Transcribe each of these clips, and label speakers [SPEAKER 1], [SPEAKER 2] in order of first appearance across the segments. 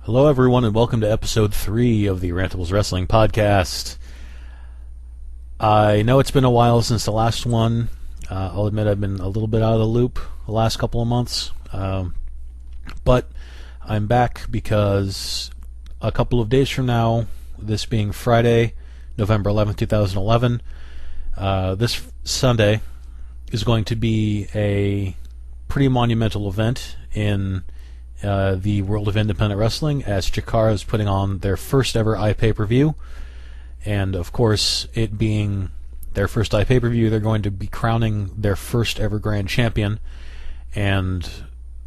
[SPEAKER 1] Hello, everyone, and welcome to episode 3 of the Rantables Wrestling Podcast. I know it's been a while since the last one. I'll admit I've been a little bit out of the loop the last couple of months. But I'm back because a couple of days from now, this being Friday, November 11th, 2011, this Sunday is going to be a pretty monumental event in the world of independent wrestling, as CHIKARA is putting on their first ever iPPV, and of course, it being their first iPPV, they're going to be crowning their first ever grand champion, and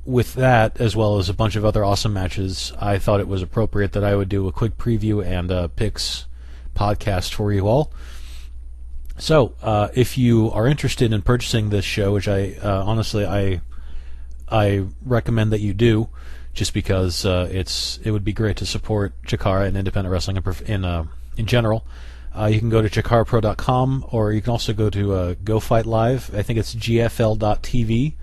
[SPEAKER 1] with that, as well as a bunch of other awesome matches, I thought it was appropriate that I would do a quick preview and picks podcast for you all. So, if you are interested in purchasing this show, which I recommend that you do, just because it would be great to support CHIKARA and independent wrestling in general. You can go to CHIKARAPro.com, or you can also go to Go Fight Live. I think it's gfl.tv.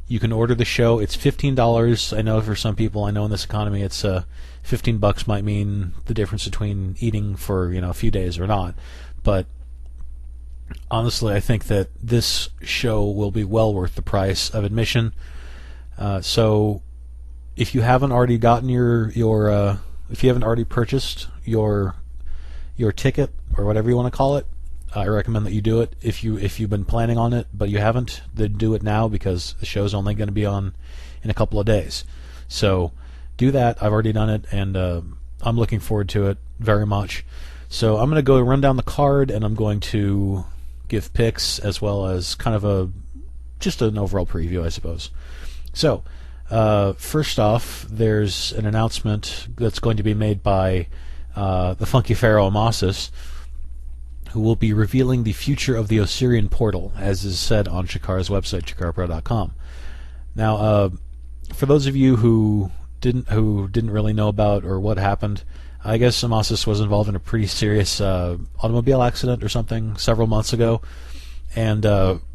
[SPEAKER 1] You can order the show. It's $15. I know for some people, I know in this economy, it's $15 might mean the difference between eating for a few days or not. But honestly, I think that this show will be well worth the price of admission. So, if you haven't already gotten if you haven't already purchased your ticket or whatever you want to call it, I recommend that you do it. If you've been planning on it but you haven't, then do it now, because the show's only going to be on in a couple of days. So, do that. I've already done it, and I'm looking forward to it very much. So, I'm going to go run down the card, and I'm going to give picks as well as kind of just an overall preview, I suppose. So, first off, there's an announcement that's going to be made by the Funky Pharaoh Amasis, who will be revealing the future of the Osirian portal, as is said on CHIKARA's website, CHIKARAPro.com. Now, for those of you who didn't really know about or what happened, I guess Amasis was involved in a pretty serious automobile accident or something several months ago, and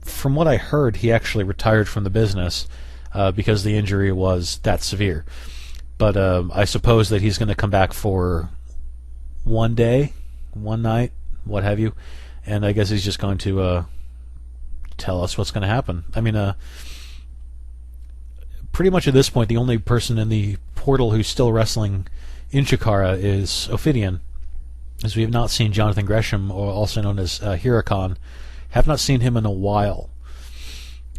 [SPEAKER 1] from what I heard, he actually retired from the business because the injury was that severe. But I suppose that he's going to come back for one day, one night, what have you, and I guess he's just going to tell us what's going to happen. I mean, pretty much at this point, the only person in the portal who's still wrestling in CHIKARA is Ophidian, as we have not seen Jonathan Gresham, or also known as Huracan. Have not seen him in a while.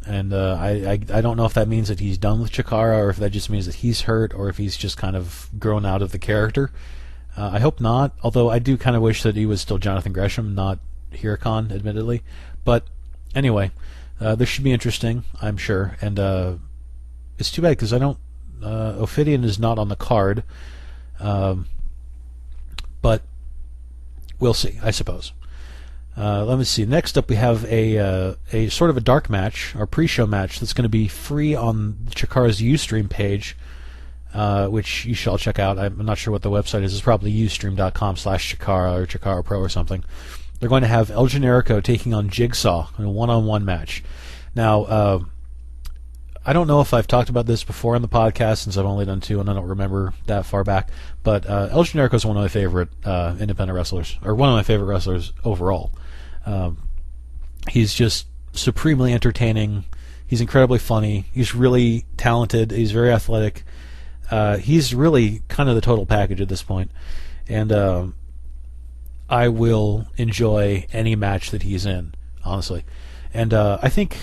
[SPEAKER 1] And I don't know if that means that he's done with CHIKARA, or if that just means that he's hurt, or if he's just kind of grown out of the character. I hope not, although I do kind of wish that he was still Jonathan Gresham, not Huracan, admittedly. But anyway, this should be interesting, I'm sure. And it's too bad because Ophidian is not on the card. But we'll see, I suppose. Let me see. Next up, we have a sort of a dark match, or pre-show match, that's going to be free on CHIKARA's Ustream page, which you shall check out. I'm not sure what the website is. It's probably ustream.com/CHIKARA or CHIKARA Pro or something. They're going to have El Generico taking on Jigsaw in a one-on-one match. Now, I don't know if I've talked about this before on the podcast, since I've only done 2 and I don't remember that far back, but El Generico is one of my favorite independent wrestlers, or one of my favorite wrestlers overall. He's just supremely entertaining. He's incredibly funny. He's really talented. He's very athletic. He's really kind of the total package at this point. And I will enjoy any match that he's in, honestly. And I think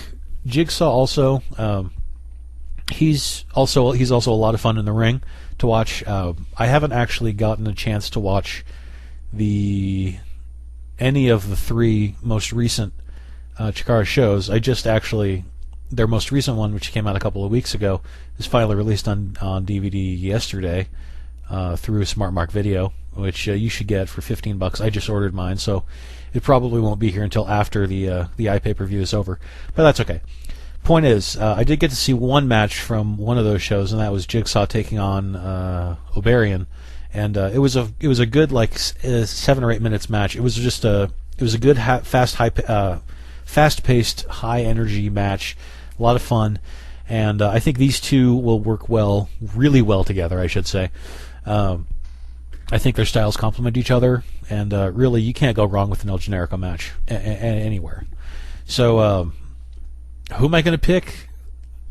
[SPEAKER 1] Jigsaw also, he's also a lot of fun in the ring to watch. I haven't actually gotten a chance to watch any of the 3 most recent CHIKARA shows. I just actually, their most recent one, which came out a couple of weeks ago, is finally released on DVD yesterday through Smart Mark Video, which you should get for $15. I just ordered mine, so it probably won't be here until after the iPPV is over, but that's okay. Point is, I did get to see one match from one of those shows, and that was Jigsaw taking on Oberian. And it was a good 7 or 8 minutes match. It was a good fast-paced, high-energy match, a lot of fun, and I think these two will work really well together, I should say. I think their styles complement each other, and really, you can't go wrong with an El Generico match anywhere. So, who am I going to pick?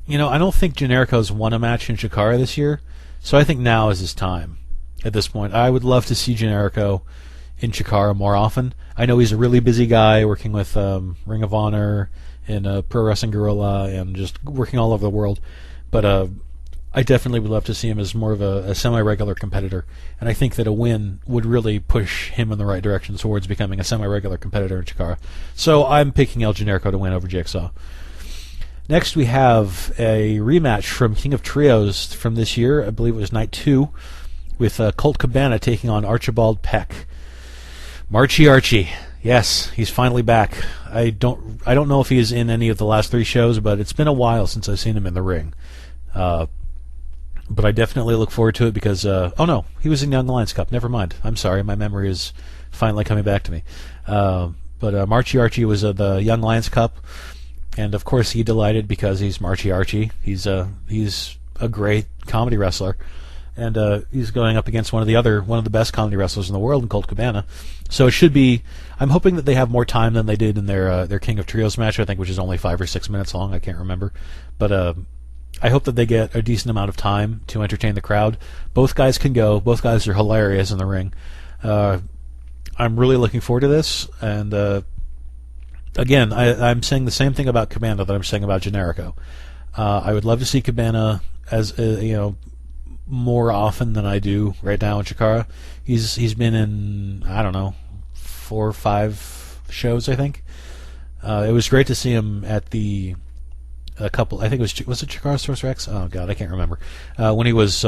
[SPEAKER 1] I don't think Generico's won a match in Chikara this year, so I think now is his time. At this point, I would love to see Generico in Chikara more often. I know he's a really busy guy working with Ring of Honor and Pro Wrestling Guerrilla and just working all over the world, but I definitely would love to see him as more of a semi-regular competitor, and I think that a win would really push him in the right direction towards becoming a semi-regular competitor in Chikara. So I'm picking El Generico to win over Jigsaw. Next, we have a rematch from King of Trios from this year. I believe it was Night 2, with Colt Cabana taking on Archibald Peck. Archie. Yes, he's finally back. I don't know if he is in any of the last 3 shows, but it's been a while since I've seen him in the ring. But I definitely look forward to it because, oh no, he was in Young Lions Cup. Never mind. I'm sorry, my memory is finally coming back to me. But Archie was the Young Lions Cup, and of course he delighted because he's Archie. He's a great comedy wrestler, and he's going up against one of the best comedy wrestlers in the world in Colt Cabana. So it should be. I'm hoping that they have more time than they did in their King of Trios match, I think, which is only 5 or 6 minutes long. I can't remember, but I hope that they get a decent amount of time to entertain the crowd. Both guys can go. Both guys are hilarious in the ring. I'm really looking forward to this. And again, I'm saying the same thing about Cabana that I'm saying about Generico. I would love to see Cabana as more often than I do right now in Chikara. He's been in, I don't know, 4 or 5 shows, I think. It was great to see him at a couple. I think it was it Chikara Source Rex? Oh God, I can't remember. When he was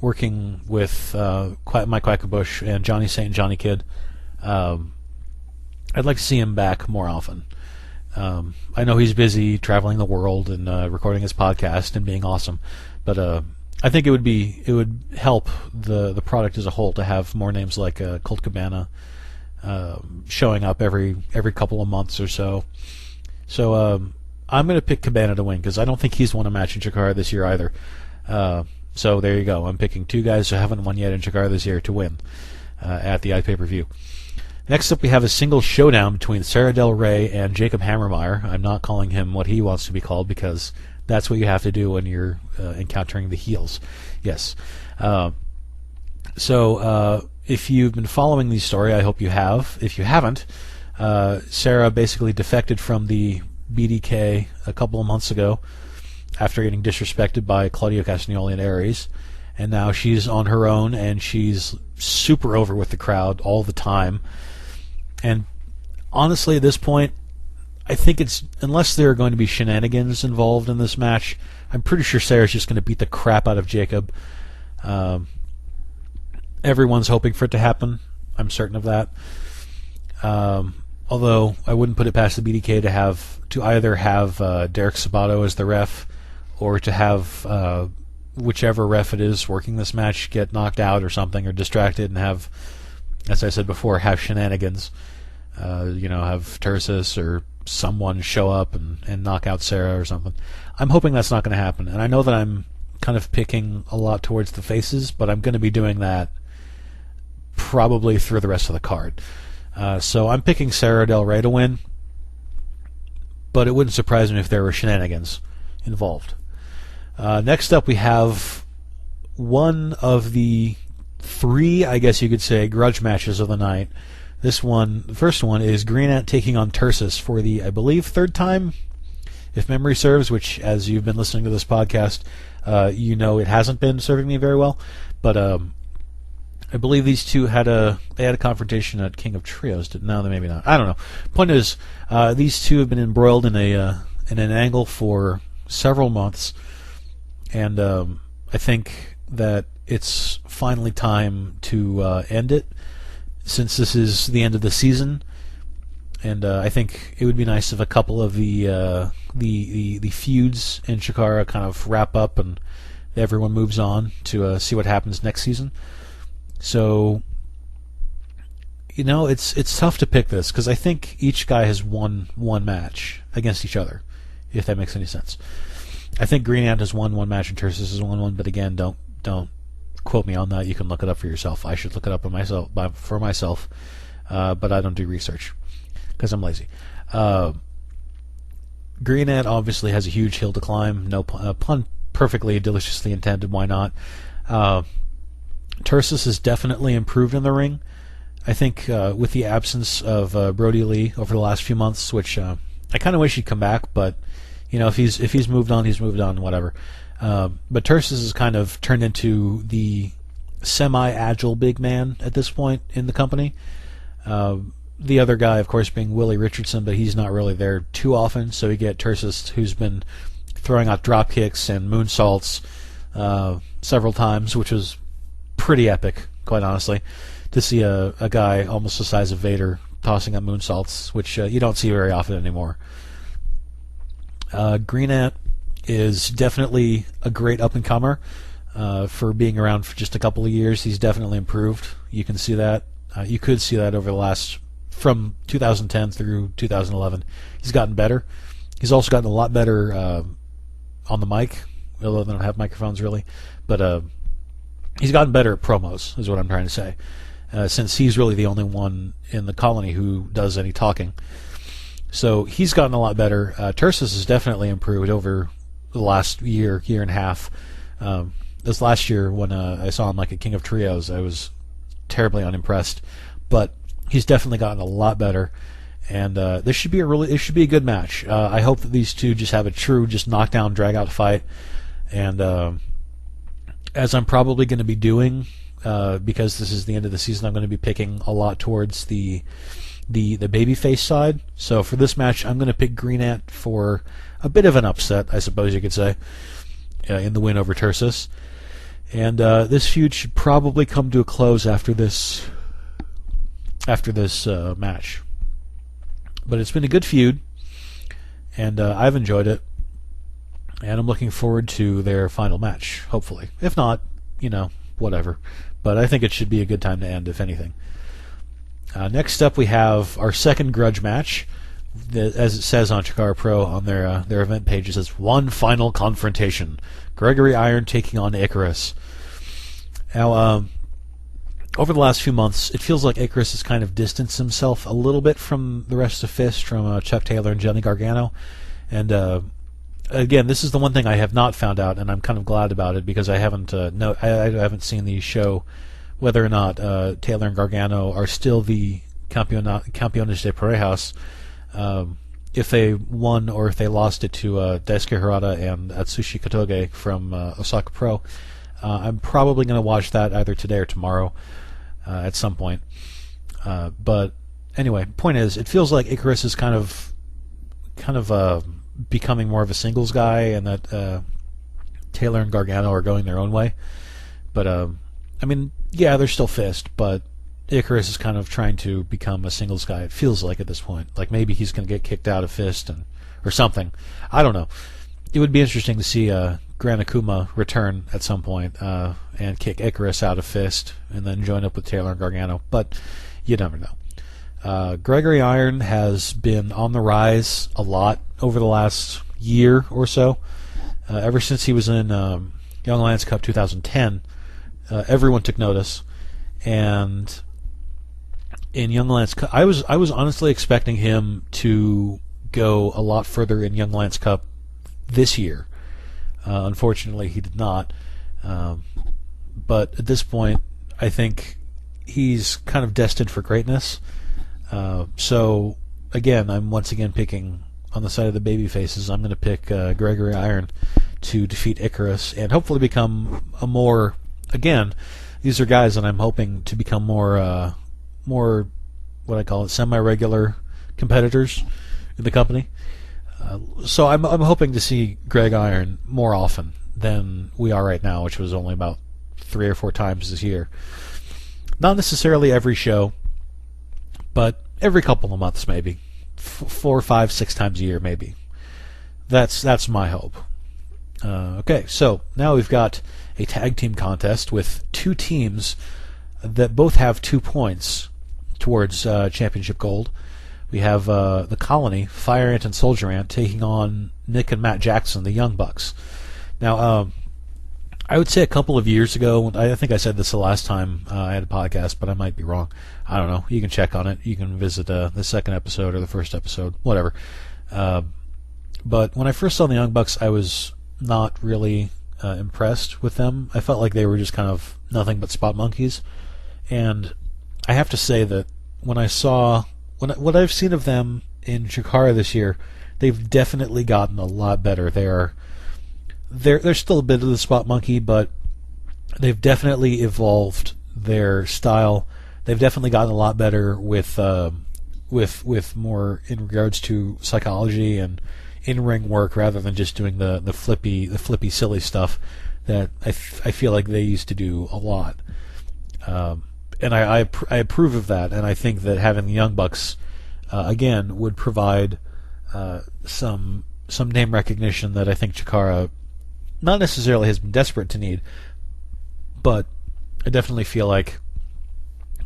[SPEAKER 1] working with Mike Quackenbush and Johnny Saint and Johnny Kidd. I'd like to see him back more often. I know he's busy traveling the world and recording his podcast and being awesome, but I think it would help the product as a whole to have more names like Colt Cabana showing up every couple of months or so. So I'm going to pick Cabana to win because I don't think he's won a match in Chikara this year either. So there you go. I'm picking 2 guys who haven't won yet in Chikara this year to win at the iPPV. Next up, we have a single showdown between Sarah Del Rey and Jacob Hammermeyer. I'm not calling him what he wants to be called because that's what you have to do when you're encountering the heels. Yes. So if you've been following the story, I hope you have. If you haven't, Sarah basically defected from the BDK a couple of months ago after getting disrespected by Claudio Castagnoli and Aries, and now she's on her own and she's super over with the crowd all the time. And honestly, at this point, I think it's, unless there are going to be shenanigans involved in this match, I'm pretty sure Sarah's just going to beat the crap out of Jacob. Everyone's hoping for it to happen. I'm certain of that. Although I wouldn't put it past the BDK to either have Derek Sabato as the ref, or to have whichever ref it is working this match get knocked out or something, or distracted and have, as I said before, have shenanigans. Have Tersus or someone show up and knock out Sarah or something. I'm hoping that's not going to happen. And I know that I'm kind of picking a lot towards the faces, but I'm going to be doing that probably through the rest of the card. So I'm picking Sarah Del Rey to win, but it wouldn't surprise me if there were shenanigans involved. Next up, we have one of the 3, I guess you could say, grudge matches of the night. The first one is Green Ant taking on Tersus for the, I believe, 3rd time, if memory serves, which, as you've been listening to this podcast, it hasn't been serving me very well. But I believe these two had a confrontation at King of Trios. No, maybe not. I don't know. Point is, these two have been embroiled in an angle for several months, and I think that it's finally time to end it, since this is the end of the season. And I think it would be nice if a couple of the feuds in Chikara kind of wrap up and everyone moves on to see what happens next season. So, it's tough to pick this because I think each guy has won one match against each other, if that makes any sense. I think Green Ant has won one match and Tersus has won one, but again, don't quote me on that. You can look it up for yourself. I should look it up for myself, but I don't do research because I'm lazy. Green Ant obviously has a huge hill to climb. No pun perfectly deliciously intended. Why not? Tursus has definitely improved in the ring. I think with the absence of Brody Lee over the last few months, which I kind of wish he'd come back, but if he's moved on, he's moved on. Whatever. But Tursus has kind of turned into the semi-agile big man at this point in the company. The other guy, of course, being Willie Richardson, but he's not really there too often. So you get Tursus, who's been throwing out drop kicks and moonsaults several times, which was pretty epic, quite honestly, to see a guy almost the size of Vader tossing up moonsaults, which you don't see very often anymore. Green Ant is definitely a great up-and-comer. For being around for just a couple of years, he's definitely improved. You can see that. You could see that over the last, from 2010 through 2011. He's gotten better. He's also gotten a lot better on the mic, although they don't have microphones really. But he's gotten better at promos, is what I'm trying to say, since he's really the only one in the colony who does any talking. So he's gotten a lot better. Tursus has definitely improved over the last year and a half. This last year when I saw him like a King of Trios, I was terribly unimpressed. But he's definitely gotten a lot better, and this should be a good match. I hope that these two just have a true knockdown, drag out fight. And as I'm probably going to be doing, because this is the end of the season, I'm going to be picking a lot towards the babyface side. So for this match, I'm going to pick Green Ant for a bit of an upset, I suppose you could say, in the win over Tursus. And this feud should probably come to a close after this match. But it's been a good feud, and I've enjoyed it, and I'm looking forward to their final match, hopefully. If not, whatever. But I think it should be a good time to end, if anything. Next up, we have our second grudge match. As it says on CHIKARA Pro on their event page, it says one final confrontation: Gregory Iron taking on Icarus. Now, over the last few months, it feels like Icarus has kind of distanced himself a little bit from the rest of Fist, from Chuck Taylor and Johnny Gargano. And again, this is the one thing I have not found out, and I'm kind of glad about it, because I haven't I haven't seen the show whether or not Taylor and Gargano are still the Campeones de Parejas. If they won or if they lost it to Daisuke Harada and Atsushi Katoge from Osaka Pro. I'm probably going to watch that either today or tomorrow at some point. But anyway, point is, it feels like Icarus is kind of becoming more of a singles guy, and that Taylor and Gargano are going their own way. But I mean, yeah, they're still Fist, but Icarus is kind of trying to become a singles guy, it feels like, at this point. Like maybe he's going to get kicked out of Fist or something. I don't know. It would be interesting to see Gran Akuma return at some point and kick Icarus out of Fist and then join up with Taylor and Gargano, but you never know. Gregory Iron has been on the rise a lot over the last year or so. Ever since he was in Young Lions Cup 2010, everyone took notice, and in Young Lions Cup, I was honestly expecting him to go a lot further in Young Lions Cup this year. Unfortunately, he did not. But at this point, I think he's kind of destined for greatness. So, again, I'm once again picking on the side of the baby faces. I'm going to pick Gregory Iron to defeat Icarus and hopefully become a more... Again, these are guys that I'm hoping to become more what I call it, semi-regular competitors in the company. So I'm hoping to see Greg Iron more often than we are right now, which was only about 3 or 4 times this year. Not necessarily every show, but every couple of months, maybe 4, 5, 6 times a year, maybe. That's my hope. Okay, so now we've got a tag team contest with 2 teams that both have 2 points towards championship gold. We have the Colony, Fire Ant and Soldier Ant, taking on Nick and Matt Jackson, the Young Bucks. Now, I would say a couple of years ago, I think I said this the last time I had a podcast, but I might be wrong. I don't know. You can check on it. You can visit the second episode or the first episode, whatever. But when I first saw the Young Bucks, I was not really impressed with them. I felt like they were just kind of nothing but spot monkeys. And I have to say that when I saw what I've seen of them in CHIKARA this year, they've definitely gotten a lot better. They're still a bit of the spot monkey, but they've definitely evolved their style. They've definitely gotten a lot better with more in regards to psychology and in-ring work, rather than just doing the flippy silly stuff that I feel like they used to do a lot. And I approve of that, and I think that having the Young Bucks again would provide some name recognition that I think CHIKARA not necessarily has been desperate to need, but I definitely feel like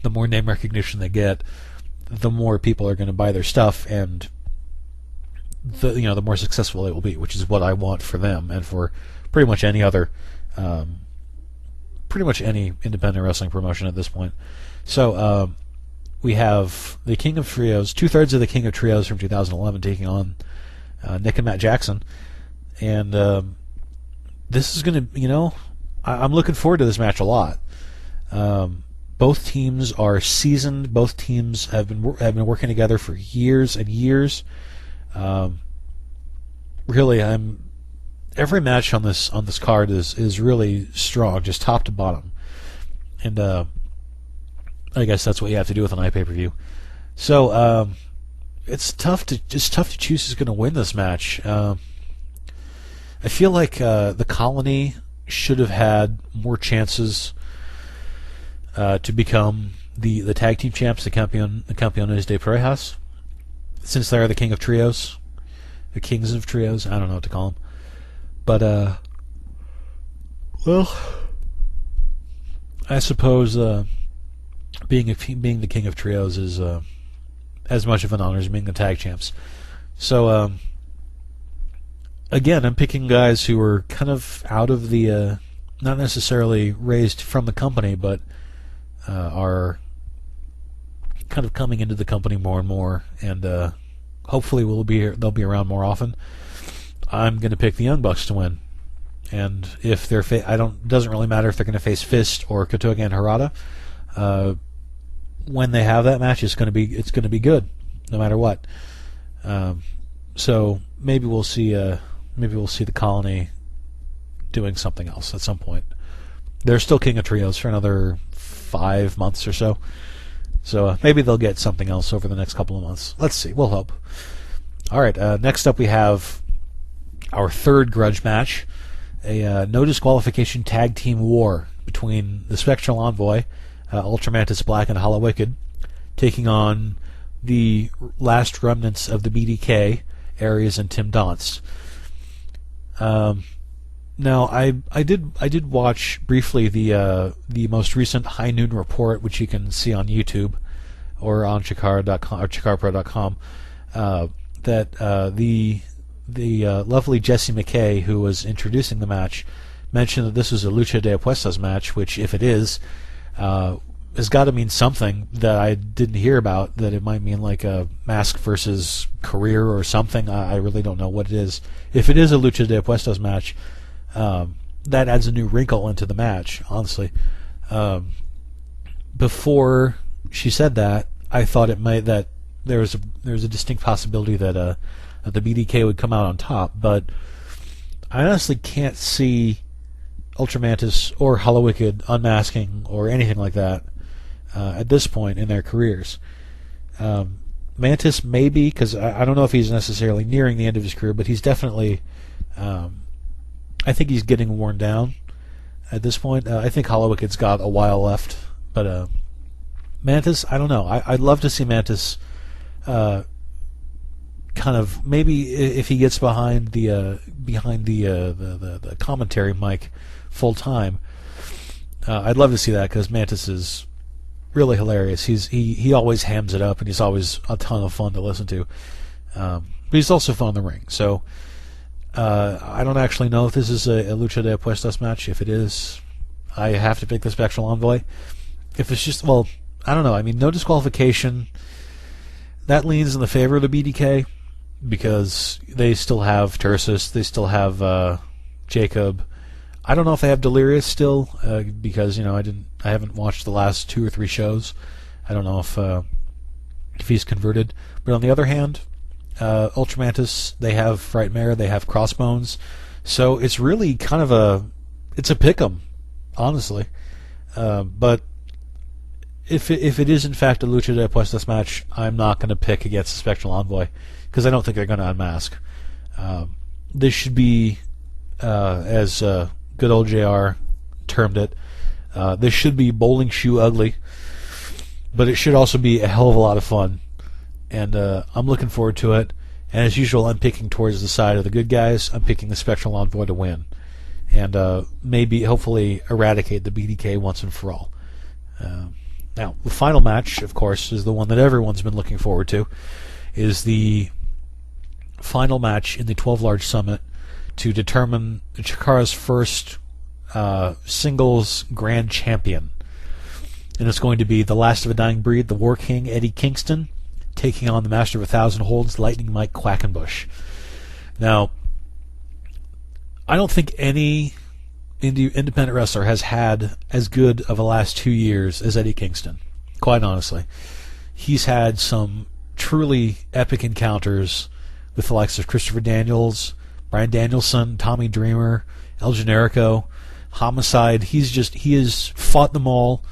[SPEAKER 1] the more name recognition they get, the more people are going to buy their stuff, and the more successful they will be, which is what I want for them and for pretty much any other, pretty much any independent wrestling promotion at this point. So we have the King of Trios, 2/3 of the King of Trios from 2011 taking on Nick and Matt Jackson, and this is going to, I'm looking forward to this match a lot. Both teams are seasoned. Both teams have been working together for years and years. Really, every match on this card is really strong, just top to bottom, and I guess that's what you have to do with an iPPV. So it's tough to choose who's going to win this match. I feel like the Colony should have had more chances to become the tag team champs, the Campeones de Parejas, since they are the King of Trios, the Kings of Trios. I don't know what to call them, but well, I suppose being the King of Trios is as much of an honor as being the tag champs. So again, I'm picking guys who are kind of out of the, not necessarily raised from the company, but are kind of coming into the company more and more, and hopefully they'll be around more often. I'm going to pick the Young Bucks to win, and if they're doesn't really matter if they're going to face Fist or Kotoge and Harada. When they have that match, it's going to be good, no matter what. So maybe we'll see the Colony doing something else at some point. They're still King of Trios for another 5 months or so. So maybe they'll get something else over the next couple of months. Let's see. We'll hope. All right. Next up, we have our third grudge match, a no disqualification tag team war between the Spectral Envoy, Ultramantis Black and Hollow Wicked, taking on the last remnants of the BDK, Aries and Tim Donst. Now, I did watch briefly the most recent High Noon report, which you can see on YouTube or on CHIKARA.com or CHIKARAPro.com. That the lovely Jessie McKay, who was introducing the match, mentioned that this was a Lucha de Apuestas match, which, if it is, has got to mean something that I didn't hear about. That it might mean like a Mask versus Career or something. I really don't know what it is. If it is a Lucha de Apuestas match, that adds a new wrinkle into the match, honestly. Before she said that, I thought that there was a distinct possibility that the BDK would come out on top, but I honestly can't see Ultramantis or Hollow Wicked unmasking or anything like that at this point in their careers. Mantis maybe, because I don't know if he's necessarily nearing the end of his career, but he's definitely, I think he's getting worn down at this point. I think Hollow Wicked's got a while left, but Mantis, I don't know. I'd love to see Mantis kind of, maybe if he gets behind the commentary mic full time. I'd love to see that, because Mantis is really hilarious. He always hams it up, and he's always a ton of fun to listen to. But he's also fun in the ring. So I don't actually know if this is a Lucha de Apuestas match. If it is, I have to pick the Spectral Envoy. If it's just, well, I don't know. I mean, no disqualification. That leans in the favor of the BDK because they still have Tursus. They still have Jacob. I don't know if they have Delirious still because I haven't watched the last 2 or 3 shows. I don't know if he's converted. But on the other hand, Ultramantis, they have Frightmare, they have Crossbones. So it's really kind of it's a pick'em, honestly. But if it is in fact a Lucha de Apuestas match, I'm not going to pick against the Spectral Envoy because I don't think they're going to unmask. This should be, as good old JR termed it, this should be bowling shoe ugly, but it should also be a hell of a lot of fun. And I'm looking forward to it. And as usual, I'm picking towards the side of the good guys. I'm picking the Spectral Envoy to win. And hopefully, eradicate the BDK once and for all. Now, the final match, of course, is the one that everyone's been looking forward to, is the final match in the 12 Large Summit to determine Chikara's first singles grand champion. And it's going to be the last of a dying breed, the War King, Eddie Kingston, taking on the Master of 1,000 Holds, Lightning Mike Quackenbush. Now, I don't think any independent wrestler has had as good of a last 2 years as Eddie Kingston, quite honestly. He's had some truly epic encounters with the likes of Christopher Daniels, Bryan Danielson, Tommy Dreamer, El Generico, Homicide. He has fought them all,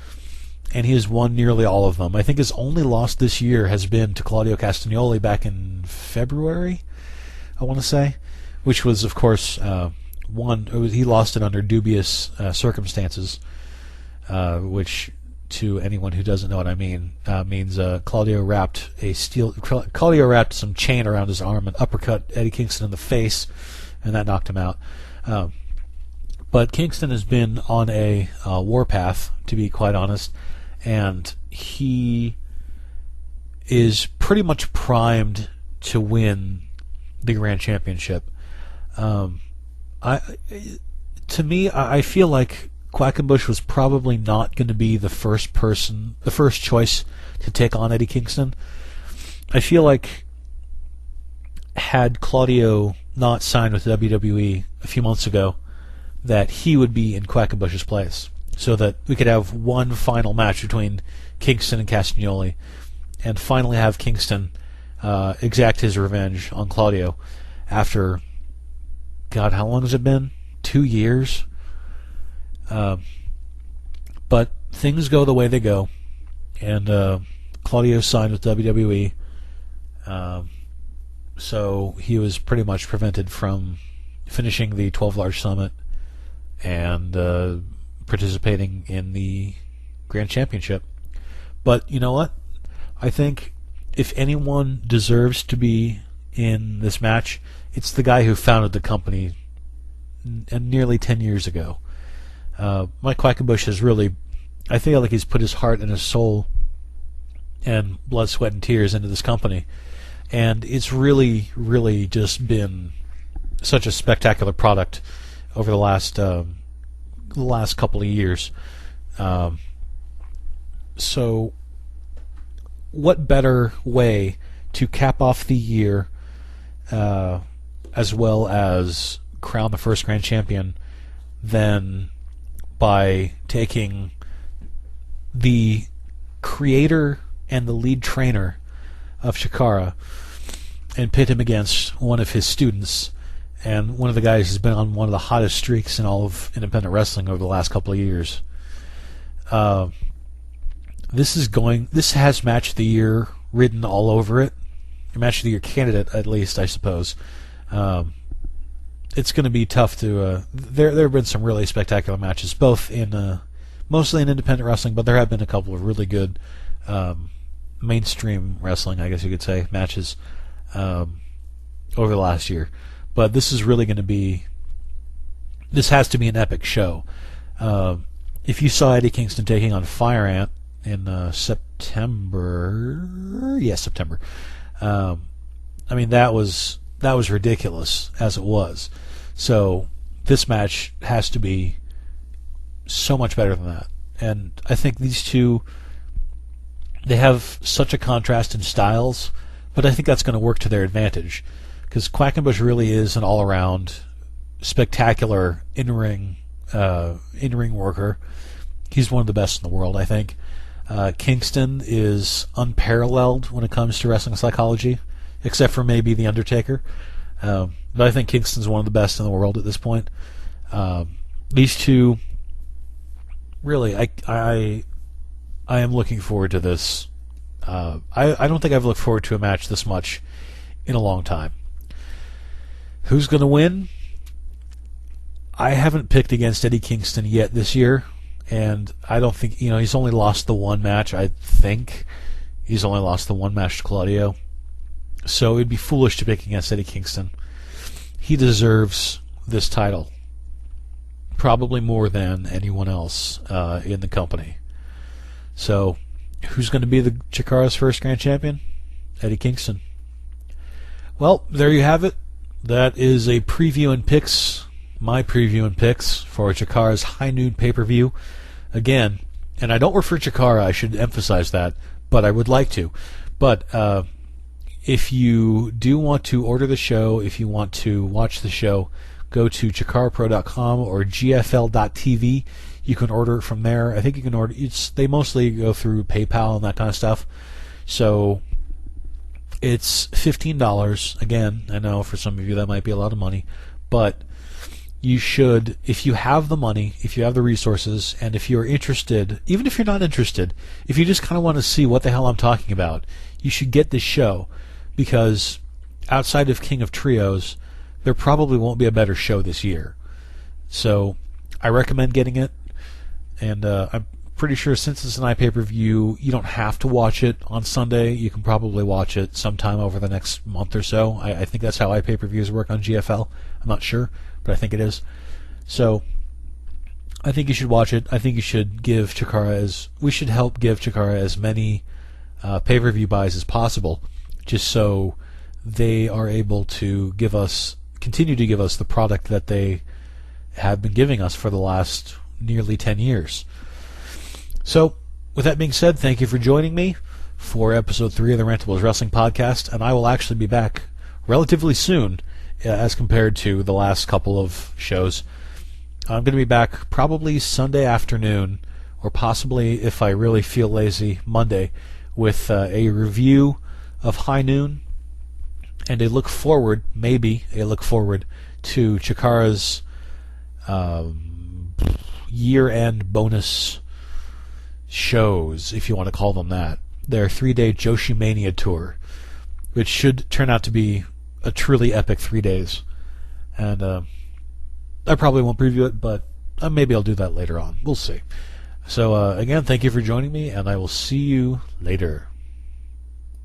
[SPEAKER 1] and he has won nearly all of them. I think his only loss this year has been to Claudio Castagnoli back in February, I want to say, which was, of course, he lost it under dubious circumstances, which, to anyone who doesn't know what I mean, means Claudio wrapped some chain around his arm and uppercut Eddie Kingston in the face, and that knocked him out. But Kingston has been on a warpath, to be quite honest, and he is pretty much primed to win the Grand Championship. I feel like Quackenbush was probably not going to be the first choice to take on Eddie Kingston. I feel like had Claudio not signed with WWE a few months ago, that he would be in Quackenbush's place, so that we could have one final match between Kingston and Castagnoli, and finally have Kingston exact his revenge on Claudio after, God, how long has it been? 2 years? But things go the way they go, and Claudio signed with WWE, so he was pretty much prevented from finishing the 12 Large Summit and participating in the Grand Championship. But you know what? I think if anyone deserves to be in this match, it's the guy who founded the company nearly 10 years ago. Mike Quackenbush has really, I feel like he's put his heart and his soul and blood, sweat, and tears into this company. And it's really, really just been such a spectacular product over the last couple of years. So what better way to cap off the year as well as crown the first grand champion than by taking the creator and the lead trainer of CHIKARA and pit him against one of his students and one of the guys who's been on one of the hottest streaks in all of independent wrestling over the last couple of years. This has Match of the Year written all over it. Match of the Year candidate, at least, I suppose. It's going to be tough to... There have been some really spectacular matches, both in mostly in independent wrestling, but there have been a couple of really good mainstream wrestling, I guess you could say, matches over the last year. But this is really going to be... This has to be an epic show. If you saw Eddie Kingston taking on Fire Ant in September... Yes, September. I mean, that was that was ridiculous as it was. So this match has to be so much better than that. And I think these two, they have such a contrast in styles, but I think that's going to work to their advantage, because Quackenbush really is an all-around spectacular in-ring worker. He's one of the best in the world, I think. Kingston is unparalleled when it comes to wrestling psychology, except for maybe The Undertaker. But I think Kingston's one of the best in the world at this point. These two, really, I am looking forward to this. I don't think I've looked forward to a match this much in a long time. Who's going to win? I haven't picked against Eddie Kingston yet this year, and I don't think, he's only lost the one match, I think. He's only lost the one match to Claudio. So it'd be foolish to pick against Eddie Kingston. He deserves this title, probably more than anyone else in the company. So, who's going to be the Chikara's first Grand Champion? Eddie Kingston. Well, there you have it. That is a preview and picks, my preview and picks for Chikara's High Noon pay-per-view. Again, and I don't work for Chikara, I should emphasize that, but I would like to. But if you do want to order the show, if you want to watch the show, go to chikarapro.com or gfl.tv. You can order it from there. I think you can order. They mostly go through PayPal and that kind of stuff. So it's $15. Again, I know for some of you that might be a lot of money, but you should, if you have the money, if you have the resources, and if you're interested, even if you're not interested, if you just kind of want to see what the hell I'm talking about, you should get this show, because outside of King of Trios, there probably won't be a better show this year. So I recommend getting it, and I'm pretty sure since it's an iPay-per-view, you don't have to watch it on Sunday. You can probably watch it sometime over the next month or so. I think that's how iPay-per-views work on GFL. I'm not sure, but I think it is. So I think you should watch it. I think you should give Chikara we should help give Chikara as many pay-per-view buys as possible, just so they are able to continue to give us the product that they have been giving us for the last nearly 10 years. So, with that being said, thank you for joining me for episode 3 of the Rantables Wrestling Podcast, and I will actually be back relatively soon as compared to the last couple of shows. I'm going to be back probably Sunday afternoon, or possibly, if I really feel lazy, Monday, with a review of High Noon and maybe a look forward to Chikara's year-end bonus shows, if you want to call them that. Their 3-day Joshi Mania tour, which should turn out to be a truly epic 3 days. And I probably won't preview it, but maybe I'll do that later on. We'll see. So again, thank you for joining me, and I will see you later.